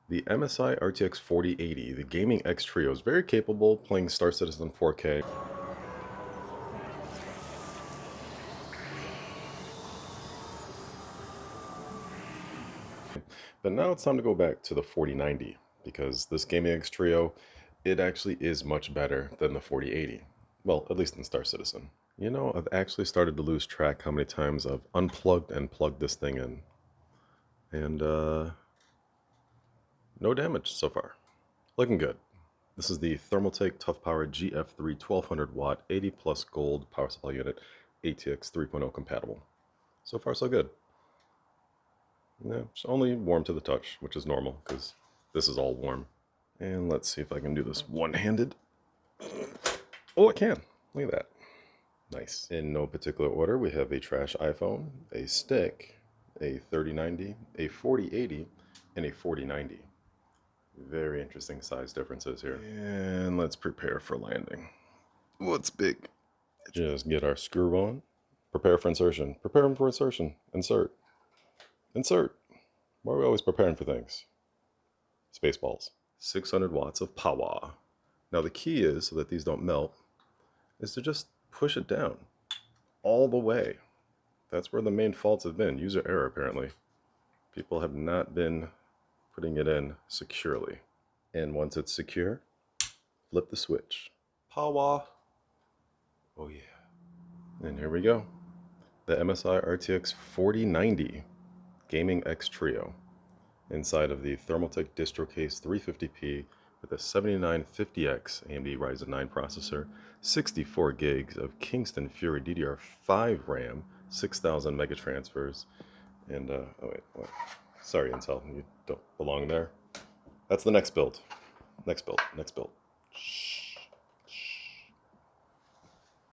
The MSI RTX 4080, the gaming X Trio, is very capable playing Star Citizen 4K. But now it's time to go back to the 4090 because this gaming X Trio, it actually is much better than the 4080. Well, at least in Star Citizen. You know, I've actually started to lose track how many times I've unplugged and plugged this thing in. And no damage so far. Looking good. This is the Thermaltake Tough Power GF3 1200 watt 80 plus gold power supply unit, ATX 3.0 compatible. So far so good. Yeah, it's only warm to the touch, which is normal because this is all warm. And let's see if I can do this one-handed. Oh, I can. Look at that. Nice. In no particular order, we have a trash iPhone, a stick, a 3090, a 4080, and a 4090. Very interesting size differences here. And let's prepare for landing. What's big? Just get our screw on. Prepare for insertion. Prepare for insertion. Insert. Insert. Why are we always preparing for things? Spaceballs. 600 watts of power. Now the key is, so that these don't melt, is to just push it down all the way. That's where the main faults have been. User error, apparently. People have not been putting it in securely. And once it's secure, flip the switch. Power. Oh yeah. And here we go. The MSI RTX 4090 Gaming X Trio inside of the Thermaltake distro case 350p with a 7950X AMD Ryzen 9 processor, 64 gigs of Kingston Fury DDR5 RAM, 6000 mega transfers, and oh wait, sorry Intel, you don't belong there. That's the next build. Next build. Shh.